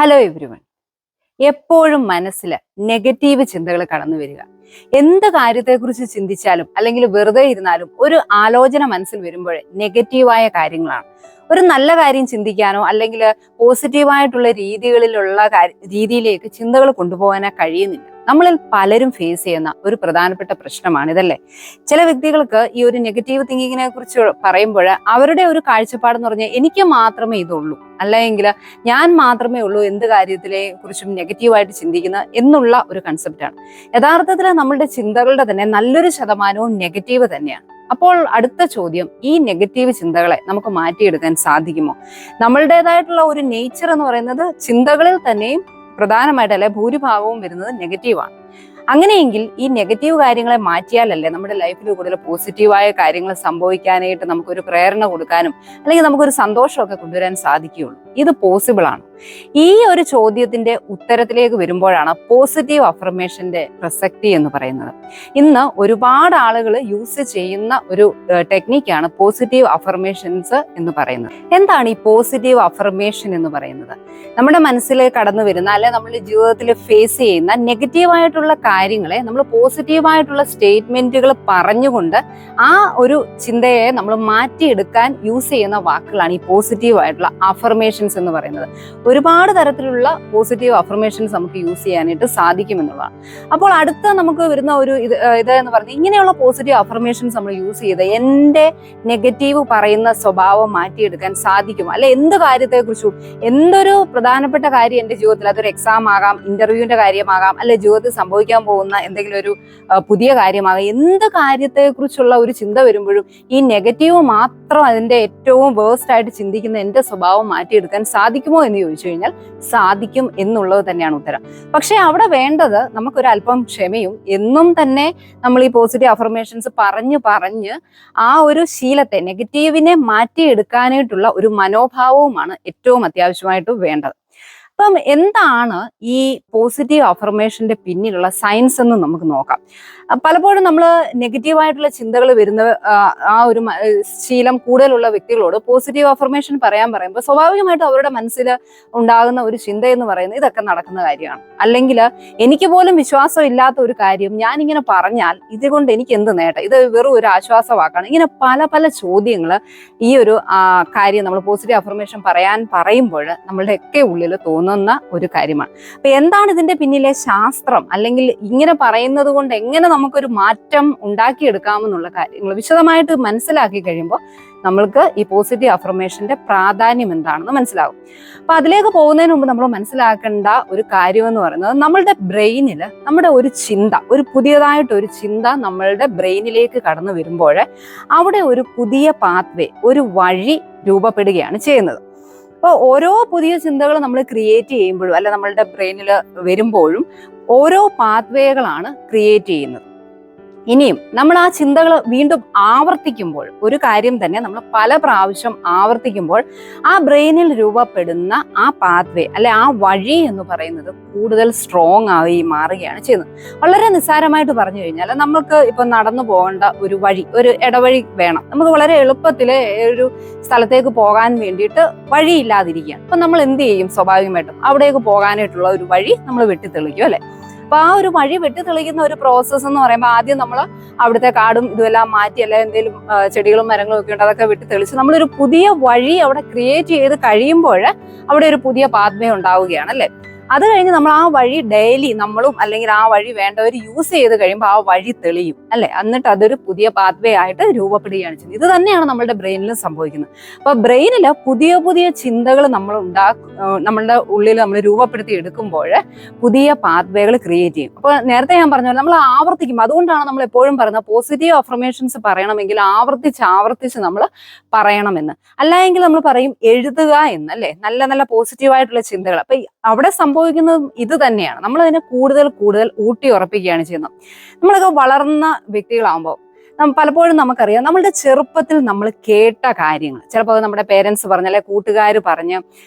Hello everyone. എപ്പോഴും മനസ്സിൽ negative ചിന്തകൾ കടന്നു വരിക. എന്ത് കാര്യത്തെക്കുറിച്ച് ചിന്തിച്ചാലും അല്ലെങ്കിൽ വെറുതെ ഇരുന്നാലും ഒരു ആലോചന മനസ്സിൽ വരുമ്പോൾ നെഗറ്റീവായ കാര്യങ്ങളാണ്. ഒരു നല്ല കാര്യം ചിന്തിക്കാനോ അല്ലെങ്കിൽ പോസിറ്റീവായിട്ടുള്ള രീതിയിലേക്ക് ചിന്തകൾ കൊണ്ടുപോകാനോ കഴിയുന്നില്ല. നമ്മളിൽ പലരും ഫേസ് ചെയ്യുന്ന ഒരു പ്രധാനപ്പെട്ട പ്രശ്നമാണ് ഇതല്ലേ. ചില വ്യക്തികൾക്ക് ഈ ഒരു നെഗറ്റീവ് തിങ്കിങ്ങിനെ കുറിച്ച് പറയുമ്പോൾ അവരുടെ ഒരു കാഴ്ചപ്പാട് എന്ന് പറഞ്ഞാൽ എനിക്ക് മാത്രമേ ഇതുള്ളൂ, അല്ലെങ്കിൽ ഞാൻ മാത്രമേ ഉള്ളൂ എന്ത് കാര്യത്തിലെ കുറിച്ചും നെഗറ്റീവായിട്ട് ചിന്തിക്കുന്ന എന്നുള്ള ഒരു കൺസെപ്റ്റാണ്. യഥാർത്ഥത്തിൽ നമ്മളുടെ ചിന്തകളുടെ തന്നെ നല്ലൊരു ശതമാനവും നെഗറ്റീവ് തന്നെയാണ്. അപ്പോൾ അടുത്ത ചോദ്യം, ഈ നെഗറ്റീവ് ചിന്തകളെ നമുക്ക് മാറ്റിയെടുക്കാൻ സാധിക്കുമോ? നമ്മളുടേതായിട്ടുള്ള ഒരു നേച്ചർ എന്ന് പറയുന്നത് ചിന്തകളിൽ തന്നെയും പ്രധാനമായിട്ട് അല്ലെ ഭൂരിഭാഗവും വരുന്നത് നെഗറ്റീവാണ്. അങ്ങനെയെങ്കിൽ ഈ നെഗറ്റീവ് കാര്യങ്ങളെ മാറ്റിയാലല്ലേ നമ്മുടെ ലൈഫിൽ കൂടുതൽ പോസിറ്റീവായ കാര്യങ്ങൾ സംഭവിക്കാനായിട്ട് നമുക്കൊരു പ്രേരണ കൊടുക്കാനും അല്ലെങ്കിൽ നമുക്കൊരു സന്തോഷമൊക്കെ കൊണ്ടുവരാൻ സാധിക്കുകയുള്ളൂ. ഇത് പോസിബിൾ ആണ്. ഈ ഒരു ചോദ്യത്തിന്റെ ഉത്തരത്തിലേക്ക് വരുമ്പോഴാണ് പോസിറ്റീവ് അഫർമേഷന്റെ പ്രസക്തി എന്ന് പറയുന്നത്. ഇന്ന് ഒരുപാട് ആളുകൾ യൂസ് ചെയ്യുന്ന ഒരു ടെക്നിക്കാണ് പോസിറ്റീവ് അഫർമേഷൻസ് എന്ന് പറയുന്നത്. എന്താണ് ഈ പോസിറ്റീവ് അഫർമേഷൻ എന്ന് പറയുന്നത്? നമ്മുടെ മനസ്സിലേക്ക് കടന്നു വരുന്ന അല്ലെ നമ്മുടെ ജീവിതത്തിൽ ഫേസ് ചെയ്യുന്ന നെഗറ്റീവായിട്ടുള്ള കാര്യങ്ങളെ നമ്മൾ പോസിറ്റീവായിട്ടുള്ള സ്റ്റേറ്റ്മെന്റുകൾ പറഞ്ഞുകൊണ്ട് ആ ഒരു ചിന്തയെ നമ്മൾ മാറ്റിയെടുക്കാൻ യൂസ് ചെയ്യുന്ന വാക്കുകളാണ് ഈ പോസിറ്റീവ് ആയിട്ടുള്ള അഫർമേഷൻസ് എന്ന് പറയുന്നത്. ഒരുപാട് തരത്തിലുള്ള പോസിറ്റീവ് അഫർമേഷൻസ് നമുക്ക് യൂസ് ചെയ്യാനായിട്ട് സാധിക്കുമെന്നുള്ളതാണ്. അപ്പോൾ അടുത്ത നമുക്ക് വരുന്ന ഒരു ഇത് എന്ന് പറഞ്ഞാൽ ഇങ്ങനെയുള്ള പോസിറ്റീവ് അഫർമേഷൻസ് നമ്മൾ യൂസ് ചെയ്ത് എൻ്റെ നെഗറ്റീവ് പറയുന്ന സ്വഭാവം മാറ്റിയെടുക്കാൻ സാധിക്കുമോ? അല്ലെ എന്ത് കാര്യത്തെക്കുറിച്ചും എന്തൊരു പ്രധാനപ്പെട്ട കാര്യം എൻ്റെ ജീവിതത്തിൽ, അതൊരു എക്സാം ആകാം, ഇന്റർവ്യൂവിന്റെ കാര്യമാകാം, അല്ലെ ജീവിതത്തിൽ സംഭവിക്കാൻ പോകുന്ന എന്തെങ്കിലും ഒരു പുതിയ കാര്യമാകാം, എന്ത് കാര്യത്തെക്കുറിച്ചുള്ള ഒരു ചിന്ത വരുമ്പോഴും ഈ നെഗറ്റീവ് മാത്രം അതിന്റെ ഏറ്റവും വേഴ്സ്റ്റ് ആയിട്ട് ചിന്തിക്കുന്ന എൻ്റെ സ്വഭാവം മാറ്റിയെടുക്കാൻ സാധിക്കുമോ എന്ന് ചോദിച്ചു കഴിഞ്ഞാൽ സാധിക്കും എന്നുള്ളത് തന്നെയാണ് ഉത്തരം. പക്ഷെ അവിടെ വേണ്ടത് നമുക്കൊരു അല്പം ക്ഷമയും എന്നും തന്നെ നമ്മൾ ഈ പോസിറ്റീവ് അഫർമേഷൻസ് പറഞ്ഞ് ആ ഒരു ശീലത്തെ നെഗറ്റീവിനെ മാറ്റിയെടുക്കാനായിട്ടുള്ള ഒരു മനോഭാവവുമാണ് ഏറ്റവും അത്യാവശ്യമായിട്ട് വേണ്ടത്. അപ്പം എന്താണ് ഈ പോസിറ്റീവ് അഫർമേഷന്റെ പിന്നിലുള്ള സയൻസ് എന്ന് നമുക്ക് നോക്കാം. പലപ്പോഴും നമ്മൾ നെഗറ്റീവായിട്ടുള്ള ചിന്തകൾ വരുന്ന ആ ഒരു ശീലം കൂടുതലുള്ള വ്യക്തികളോട് പോസിറ്റീവ് അഫർമേഷൻ പറയുമ്പോൾ സ്വാഭാവികമായിട്ടും അവരുടെ മനസ്സിൽ ഉണ്ടാകുന്ന ഒരു ചിന്ത എന്ന് പറയുന്നത് ഇതൊക്കെ നടക്കുന്ന കാര്യമാണ്, അല്ലെങ്കിൽ എനിക്ക് പോലും വിശ്വാസം ഇല്ലാത്ത ഒരു കാര്യം ഞാനിങ്ങനെ പറഞ്ഞാൽ ഇതുകൊണ്ട് എനിക്ക് എന്ത് നേട്ടം, ഇത് വെറും ഒരു ആശ്വാസവാക്കാണ്. ഇങ്ങനെ പല പല ചോദ്യങ്ങൾ ഈ ഒരു കാര്യം നമ്മൾ പോസിറ്റീവ് അഫർമേഷൻ പറയുമ്പോൾ നമ്മളുടെ ഒക്കെ ഉള്ളിൽ തോന്നുന്ന ഒരു കാര്യമാണ്. അപ്പൊ എന്താണ് ഇതിന്റെ പിന്നിലെ ശാസ്ത്രം, അല്ലെങ്കിൽ ഇങ്ങനെ പറയുന്നത് കൊണ്ട് എങ്ങനെ നമുക്കൊരു മാറ്റം ഉണ്ടാക്കിയെടുക്കാമെന്നുള്ള കാര്യങ്ങൾ വിശദമായിട്ട് മനസ്സിലാക്കി കഴിയുമ്പോൾ നമ്മൾക്ക് ഈ പോസിറ്റീവ് അഫർമേഷന്റെ പ്രാധാന്യം എന്താണെന്ന് മനസ്സിലാകും. അപ്പൊ അതിലേക്ക് പോകുന്നതിന് മുമ്പ് നമ്മൾ മനസ്സിലാക്കേണ്ട ഒരു കാര്യം എന്ന് പറയുന്നത്, നമ്മളുടെ ബ്രെയിനിൽ നമ്മുടെ ഒരു ചിന്ത, ഒരു പുതിയതായിട്ടൊരു ചിന്ത നമ്മളുടെ ബ്രെയിനിലേക്ക് കടന്നു വരുമ്പോൾ അവിടെ ഒരു പുതിയ പാത്വേ, ഒരു വഴി രൂപപ്പെടുകയാണ് ചെയ്യുന്നത്. അപ്പോൾ ഓരോ പുതിയ ചിന്തകൾ നമ്മൾ ക്രിയേറ്റ് ചെയ്യുമ്പോഴും അല്ല നമ്മളുടെ ബ്രെയിനിൽ വരുമ്പോഴും ഓരോ പാത്വേകളാണ് ക്രിയേറ്റ് ചെയ്യുന്നത്. ഇനിയും നമ്മൾ ആ ചിന്തകൾ വീണ്ടും ആവർത്തിക്കുമ്പോൾ, ഒരു കാര്യം തന്നെ നമ്മൾ പല പ്രാവശ്യം ആവർത്തിക്കുമ്പോൾ ആ ബ്രെയിനിൽ രൂപപ്പെടുന്ന ആ പാത്വേ അല്ലെ ആ വഴി എന്ന് പറയുന്നത് കൂടുതൽ സ്ട്രോങ് ആയി മാറുകയാണ് ചെയ്യുന്നത്. വളരെ നിസ്സാരമായിട്ട് പറഞ്ഞു കഴിഞ്ഞാൽ നമുക്ക് ഇപ്പൊ നടന്നു പോകേണ്ട ഒരു വഴി, ഒരു ഇടവഴി വേണം, നമുക്ക് വളരെ എളുപ്പത്തിൽ ഒരു സ്ഥലത്തേക്ക് പോകാൻ വേണ്ടിയിട്ട് വഴിയില്ലാതിരിക്കുകയാണ്. അപ്പൊ നമ്മൾ എന്ത് ചെയ്യും? സ്വാഭാവികമായിട്ടും അവിടേക്ക് പോകാനായിട്ടുള്ള ഒരു വഴി നമ്മൾ വെട്ടിത്തെളിക്കും അല്ലെ. അപ്പൊ ആ ഒരു വഴി വെട്ടിത്തെളിക്കുന്ന ഒരു പ്രോസസ്സ് എന്ന് പറയുമ്പോൾ ആദ്യം നമ്മൾ അവിടുത്തെ കാടും ഇതുമെല്ലാം മാറ്റി, അല്ലെ എന്തെങ്കിലും ചെടികളും മരങ്ങളും ഒക്കെ ഉണ്ട് അതൊക്കെ വെട്ടിത്തെളിച്ച് നമ്മളൊരു പുതിയ വഴി അവിടെ ക്രിയേറ്റ് ചെയ്ത് കഴിയുമ്പോൾ അവിടെ ഒരു പുതിയ പാത്വേ ഉണ്ടാവുകയാണ് അല്ലെ. അത് കഴിഞ്ഞ് നമ്മൾ ആ വഴി ഡെയിലി നമ്മളും അല്ലെങ്കിൽ ആ വഴി വേണ്ടവർ യൂസ് ചെയ്ത് കഴിയുമ്പോൾ ആ വഴി തെളിയും അല്ലെ. എന്നിട്ട് അതൊരു പുതിയ പാത്വേ ആയിട്ട് രൂപപ്പെടുകയാണ് ചെയ്യുന്നത്. ഇത് തന്നെയാണ് നമ്മളുടെ ബ്രെയിനിലും സംഭവിക്കുന്നത്. അപ്പൊ ബ്രെയിനിൽ പുതിയ പുതിയ ചിന്തകൾ നമ്മൾ നമ്മളുടെ ഉള്ളിൽ നമ്മൾ രൂപപ്പെടുത്തി എടുക്കുമ്പോൾ പുതിയ പാത്വേകൾ ക്രിയേറ്റ് ചെയ്യും. അപ്പൊ നേരത്തെ ഞാൻ പറഞ്ഞ പോലെ നമ്മൾ ആവർത്തിക്കും. അതുകൊണ്ടാണ് നമ്മൾ എപ്പോഴും പറയുന്നത് പോസിറ്റീവ് അഫർമേഷൻസ് പറയണമെങ്കിൽ ആവർത്തിച്ച് നമ്മൾ പറയണമെന്ന്. അല്ലായെങ്കിൽ നമ്മൾ പറയും എഴുതുക എന്നല്ലേ, നല്ല നല്ല പോസിറ്റീവായിട്ടുള്ള ചിന്തകൾ. അപ്പൊ അവിടെ സംഭവിക്കുന്നത് ഇത് തന്നെയാണ്. നമ്മൾ അതിനെ കൂടുതൽ ഊട്ടി ഉറപ്പിക്കുകയാണ് ചെയ്യുന്നത്. നമ്മളൊക്കെ വളർന്ന വ്യക്തികളാകുമ്പോൾ പലപ്പോഴും നമുക്കറിയാം നമ്മളുടെ ചെറുപ്പത്തിൽ നമ്മൾ കേട്ട കാര്യങ്ങൾ, ചിലപ്പോൾ നമ്മുടെ പേരൻസ് പറഞ്ഞ, അല്ലെ കൂട്ടുകാർ പറഞ്ഞ്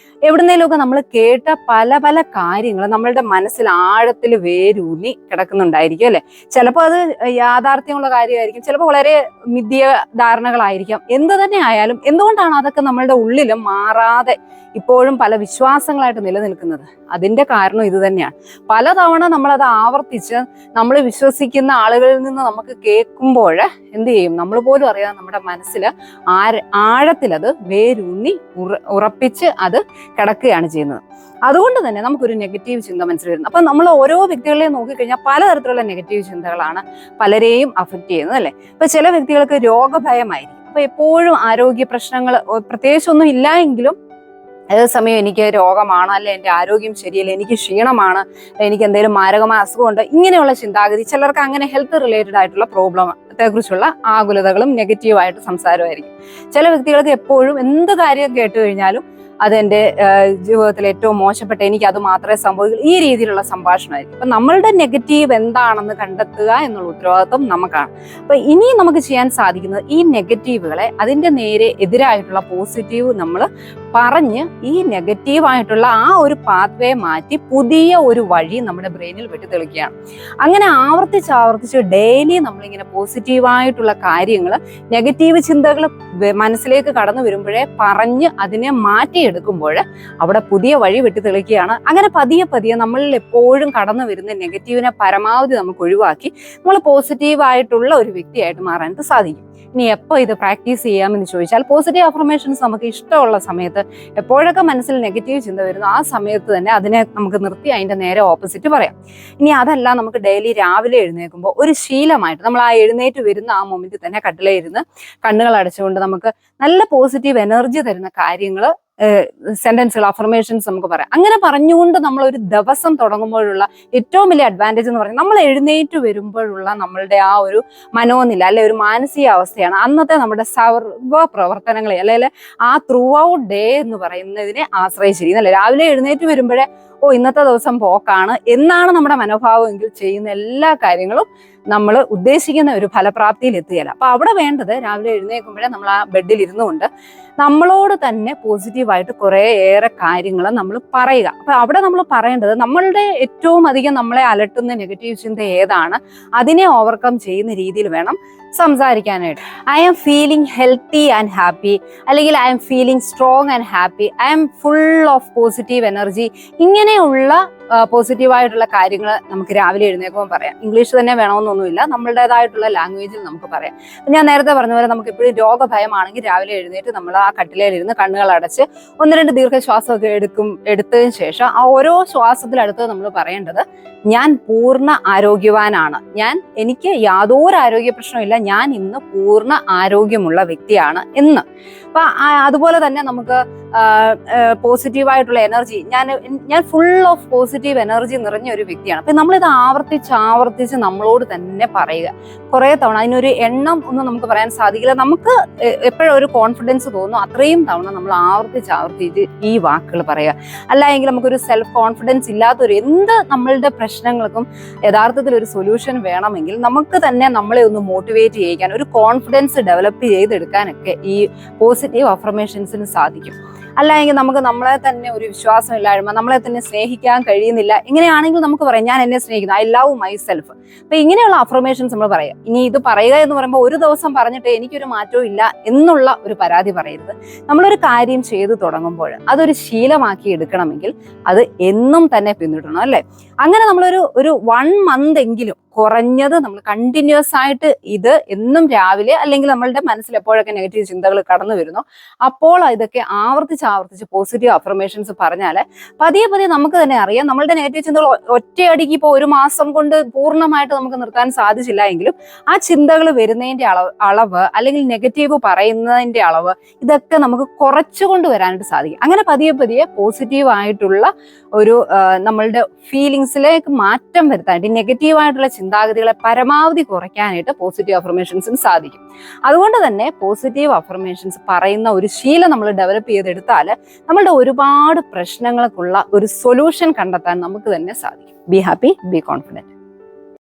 എവിടുന്നേലുമൊക്കെ നമ്മൾ കേട്ട പല പല കാര്യങ്ങൾ നമ്മളുടെ മനസ്സിൽ ആഴത്തിൽ വേരൂന്നി കിടക്കുന്നുണ്ടായിരിക്കും അല്ലെ. ചിലപ്പോൾ അത് യാഥാർത്ഥ്യമുള്ള കാര്യമായിരിക്കും, ചിലപ്പോൾ വളരെ മിഥ്യ ധാരണകളായിരിക്കാം. എന്ത് തന്നെ ആയാലും എന്തുകൊണ്ടാണ് അതൊക്കെ നമ്മളുടെ ഉള്ളിലും മാറാതെ ഇപ്പോഴും പല വിശ്വാസങ്ങളായിട്ട് നിലനിൽക്കുന്നത്? അതിന്റെ കാരണം ഇത് തന്നെയാണ്. പലതവണ നമ്മളത് ആവർത്തിച്ച് നമ്മൾ വിശ്വസിക്കുന്ന ആളുകളിൽ നിന്ന് നമുക്ക് കേൾക്കുമ്പോൾ എന്ത് ചെയ്യും, നമ്മൾ പോലും അറിയാതെ നമ്മുടെ മനസ്സിൽ ആഴത്തിൽ അത് വേരൂന്നി ഉറപ്പിച്ച് അത് കിടക്കുകയാണ് ചെയ്യുന്നത്. അതുകൊണ്ട് തന്നെ നമുക്കൊരു നെഗറ്റീവ് ചിന്ത മനസ്സിൽ വരുന്നത്. അപ്പൊ നമ്മൾ ഓരോ വ്യക്തികളെയും നോക്കിക്കഴിഞ്ഞാൽ പലതരത്തിലുള്ള നെഗറ്റീവ് ചിന്തകളാണ് പലരെയും അഫക്റ്റ് ചെയ്യുന്നത് അല്ലെ. ഇപ്പൊ ചില വ്യക്തികൾക്ക് രോഗഭയമായിരിക്കും. അപ്പൊ എപ്പോഴും ആരോഗ്യ പ്രശ്നങ്ങൾ പ്രത്യേകിച്ചൊന്നും ഇല്ല എങ്കിലും അതേസമയം എനിക്ക് രോഗമാണ്, അല്ലെ എൻ്റെ ആരോഗ്യം ശരിയല്ല, എനിക്ക് ക്ഷീണമാണ്, എനിക്ക് എന്തെങ്കിലും മാരകമായ അസുഖമുണ്ട്, ഇങ്ങനെയുള്ള ചിന്താഗതി. ചിലർക്ക് അങ്ങനെ ഹെൽത്ത് റിലേറ്റഡ് ആയിട്ടുള്ള പ്രോബ്ലത്തെ കുറിച്ചുള്ള ആകുലതകളും നെഗറ്റീവായിട്ട് സംസാരമായിരിക്കും. ചില വ്യക്തികൾക്ക് എപ്പോഴും എന്ത് കാര്യം കേട്ട് കഴിഞ്ഞാലും അതെന്റെ ജീവിതത്തിൽ ഏറ്റവും മോശപ്പെട്ട, എനിക്ക് അത് മാത്രമേ സംഭവിക്കൂ, ഈ രീതിയിലുള്ള സംഭാഷണമായിരിക്കും. അപ്പൊ നമ്മളുടെ നെഗറ്റീവ് എന്താണെന്ന് കണ്ടെത്തുക എന്നുള്ള ഉത്തരവാദിത്വം നമുക്കാണ്. അപ്പൊ ഇനി നമുക്ക് ചെയ്യാൻ സാധിക്കുന്നത് ഈ നെഗറ്റീവുകളെ അതിന്റെ നേരെ എതിരായിട്ടുള്ള പോസിറ്റീവ് നമ്മൾ പറഞ്ഞ് ഈ നെഗറ്റീവായിട്ടുള്ള ആ ഒരു പാത്വേ മാറ്റി പുതിയ ഒരു വഴി നമ്മുടെ ബ്രെയിനിൽ വെട്ടിത്തെളിക്കുകയാണ്. അങ്ങനെ ആവർത്തിച്ച് ഡെയിലി നമ്മളിങ്ങനെ പോസിറ്റീവായിട്ടുള്ള കാര്യങ്ങൾ, നെഗറ്റീവ് ചിന്തകൾ മനസ്സിലേക്ക് കടന്നു വരുമ്പോഴേ പറഞ്ഞ് അതിനെ മാറ്റിയെടുക്കുമ്പോൾ അവിടെ പുതിയ വഴി വെട്ടിത്തെളിക്കുകയാണ്. അങ്ങനെ പതിയെ നമ്മളിൽ എപ്പോഴും കടന്നു വരുന്ന നെഗറ്റീവിനെ പരമാവധി നമുക്ക് ഒഴിവാക്കി നമ്മൾ പോസിറ്റീവായിട്ടുള്ള ഒരു വ്യക്തിയായിട്ട് മാറാനായിട്ട് സാധിക്കും. ഇനി എപ്പോൾ ഇത് പ്രാക്ടീസ് ചെയ്യാമെന്ന് ചോദിച്ചാൽ, പോസിറ്റീവ് അഫർമേഷൻസ് നമുക്ക് ഇഷ്ടമുള്ള സമയത്ത്, എപ്പോഴൊക്കെ മനസ്സിൽ നെഗറ്റീവ് ചിന്ത വരുന്നു ആ സമയത്ത് തന്നെ അതിനെ നമുക്ക് നിർത്തി അതിന്റെ നേരെ ഓപ്പോസിറ്റ് പറയാം. ഇനി അതല്ല, നമുക്ക് ഡെയിലി രാവിലെ എഴുന്നേൽക്കുമ്പോൾ ഒരു ശീലമായിട്ട് നമ്മൾ ആ എഴുന്നേറ്റ് വരുന്ന ആ മൊമെന്റിൽ തന്നെ കട്ടിലിരുന്ന് കണ്ണുകൾ അടച്ചുകൊണ്ട് നമുക്ക് നല്ല പോസിറ്റീവ് എനർജി തരുന്ന കാര്യങ്ങൾ, സെന്റൻസുകൾ, അഫർമേഷൻസ് നമുക്ക് പറയാം. അങ്ങനെ പറഞ്ഞുകൊണ്ട് നമ്മൾ ഒരു ദിവസം തുടങ്ങുമ്പോഴുള്ള ഏറ്റവും വലിയ അഡ്വാൻറ്റേജ് എന്ന് പറയുന്നത്, നമ്മൾ എഴുന്നേറ്റ് വരുമ്പോഴുള്ള നമ്മളുടെ ആ ഒരു മനോനില, അല്ലെ ഒരു മാനസിക അവസ്ഥയാണ് അന്നത്തെ നമ്മുടെ സർവ്വ പ്രവർത്തനങ്ങളെ, അല്ലെങ്കിൽ ആ ത്രൂ ഔട്ട് ഡേ എന്ന് പറയുന്നതിനെ ആശ്രയിച്ചിരിക്കും അല്ലെ. രാവിലെ എഴുന്നേറ്റ് വരുമ്പോഴേ ഇന്നത്തെ ദിവസം പോക്കാണ് എന്നാണ് നമ്മുടെ മനോഭാവം എങ്കിൽ ചെയ്യുന്ന എല്ലാ കാര്യങ്ങളും നമ്മൾ ഉദ്ദേശിക്കുന്ന ഒരു ഫലപ്രാപ്തിയിൽ എത്തുകയില്ല. അപ്പൊ അവിടെ വേണ്ടത് രാവിലെ എഴുന്നേൽക്കുമ്പോഴേ നമ്മൾ ആ ബെഡിൽ ഇരുന്നുകൊണ്ട് നമ്മളോട് തന്നെ പോസിറ്റീവായിട്ട് കുറേയേറെ കാര്യങ്ങൾ നമ്മൾ പറയുക. അപ്പൊ അവിടെ നമ്മൾ പറയേണ്ടത്, നമ്മളുടെ ഏറ്റവും അധികം നമ്മളെ അലട്ടുന്ന നെഗറ്റീവ് ചിന്ത ഏതാണ്, അതിനെ ഓവർകം ചെയ്യുന്ന രീതിയിൽ വേണം സംസാരിക്കാനായിട്ട്. I am feeling healthy and happy, അല്ലെങ്കിൽ I am feeling strong and happy, I am full of positive energy. ഇങ്ങനെയുള്ള പോസിറ്റീവായിട്ടുള്ള കാര്യങ്ങൾ നമുക്ക് രാവിലെ എഴുന്നേൽക്കുമ്പോൾ പറയാം. ഇംഗ്ലീഷ് തന്നെ വേണമെന്നൊന്നുമില്ല, നമ്മളുടേതായിട്ടുള്ള ലാംഗ്വേജിൽ നമുക്ക് പറയാം. ഞാൻ നേരത്തെ പറഞ്ഞ പോലെ നമുക്ക് എപ്പോഴും രോഗഭയമാണെങ്കിൽ രാവിലെ എഴുന്നേറ്റ് നമ്മൾ ആ കട്ടിലേലിരുന്ന് കണ്ണുകൾ അടച്ച് 1-2 ദീർഘശ്വാസമൊക്കെ എടുത്തതിന് ശേഷം ആ ഓരോ ശ്വാസത്തിലടുത്ത് നമ്മൾ പറയേണ്ടത്, ഞാൻ പൂർണ്ണ ആരോഗ്യവാനാണ്, എനിക്ക് യാതൊരു ആരോഗ്യ പ്രശ്നമില്ല, ഞാൻ ഇന്ന് പൂർണ്ണ ആരോഗ്യമുള്ള വ്യക്തിയാണ് എന്ന്. അപ്പൊ അതുപോലെ തന്നെ നമുക്ക് പോസിറ്റീവായിട്ടുള്ള എനർജി, ഞാൻ ഫുൾ ഓഫ് പോസിറ്റീവ് എനർജി നിറഞ്ഞ ഒരു വ്യക്തിയാണ്. അപ്പൊ നമ്മളിത് ആവർത്തിച്ച് നമ്മളോട് തന്നെ പറയുക കുറെ തവണ. അതിനൊരു എണ്ണം ഒന്നും നമുക്ക് പറയാൻ സാധിക്കില്ല. നമുക്ക് എപ്പോഴും ഒരു കോൺഫിഡൻസ് തോന്നുന്നു അത്രയും തവണ നമ്മൾ ആവർത്തിച്ച് ഈ വാക്കുകൾ പറയുക. അല്ല എങ്കിൽ നമുക്കൊരു സെൽഫ് കോൺഫിഡൻസ് ഇല്ലാത്തൊരു എന്ത് നമ്മളുടെ പ്രശ്നങ്ങൾക്കും യഥാർത്ഥത്തിൽ ഒരു സൊല്യൂഷൻ വേണമെങ്കിൽ നമുക്ക് തന്നെ നമ്മളെ ഒന്ന് മോട്ടിവേറ്റ് ചെയ്യിക്കാൻ, ഒരു കോൺഫിഡൻസ് ഡെവലപ്പ് ചെയ്തെടുക്കാനൊക്കെ ഈ പോസിറ്റീവ് അഫർമേഷൻസിന് സാധിക്കും. അല്ലെങ്കിൽ നമുക്ക് നമ്മളെ തന്നെ ഒരു വിശ്വാസമില്ലായ്മ, നമ്മളെ തന്നെ സ്നേഹിക്കാൻ കഴിയുന്നില്ല, ഇങ്ങനെയാണെങ്കിൽ നമുക്ക് പറയാം, ഞാൻ എന്നെ സ്നേഹിക്കുന്നു, ഐ ലവ് മൈ സെൽഫ്. അപ്പൊ ഇങ്ങനെയുള്ള അഫർമേഷൻസ് നമ്മൾ പറയാം. ഇനി ഇത് പറയുക എന്ന് പറയുമ്പോൾ ഒരു ദിവസം പറഞ്ഞിട്ട് എനിക്കൊരു മാറ്റവും ഇല്ല എന്നുള്ള ഒരു പരാതി പറയരുത്. നമ്മളൊരു കാര്യം ചെയ്തു തുടങ്ങുമ്പോൾ അതൊരു ശീലമാക്കി എടുക്കണമെങ്കിൽ അത് എന്നും തന്നെ പിന്തുടരണം അല്ലെ. അങ്ങനെ നമ്മളൊരു 1 month എങ്കിലും കുറഞ്ഞത് നമ്മൾ കണ്ടിന്യൂസ് ആയിട്ട് ഇത് എന്നും രാവിലെ, അല്ലെങ്കിൽ നമ്മളുടെ മനസ്സിൽ എപ്പോഴൊക്കെ നെഗറ്റീവ് ചിന്തകൾ കടന്നു വരുന്നു അപ്പോൾ ഇതൊക്കെ ആവർത്തിച്ച് പോസിറ്റീവ് അഫർമേഷൻസ് പറഞ്ഞാൽ പതിയെ നമുക്ക് തന്നെ അറിയാം നമ്മളുടെ നെഗറ്റീവ് ചിന്തകൾ ഒറ്റയടിക്ക് ഇപ്പോൾ 1 മാസം കൊണ്ട് പൂർണ്ണമായിട്ട് നമുക്ക് നിർത്താൻ സാധിച്ചില്ല എങ്കിലും ആ ചിന്തകൾ വരുന്നതിന്റെ അളവ് അല്ലെങ്കിൽ നെഗറ്റീവ് പറയുന്നതിന്റെ അളവ് ഇതൊക്കെ നമുക്ക് കുറച്ചുകൊണ്ട് വരാനായിട്ട് സാധിക്കും. അങ്ങനെ പതിയെ പോസിറ്റീവ് ആയിട്ടുള്ള ഒരു നമ്മളുടെ ഫീലിങ്സിലേക്ക് മാറ്റം വരുത്താനായിട്ട്, ഈ നെഗറ്റീവായിട്ടുള്ള ചിന്താഗതികളെ പരമാവധി കുറയ്ക്കാനായിട്ട് പോസിറ്റീവ് അഫർമേഷൻസിന് സാധിക്കും. അതുകൊണ്ട് തന്നെ പോസിറ്റീവ് അഫർമേഷൻസ് പറയുന്ന ഒരു ശീലം നമ്മൾ ഡെവലപ്പ് ചെയ്തെടുത്താൽ നമ്മളുടെ ഒരുപാട് പ്രശ്നങ്ങൾക്കുള്ള ഒരു സൊല്യൂഷൻ കണ്ടെത്താൻ നമുക്ക് തന്നെ സാധിക്കും. Be happy, be confident.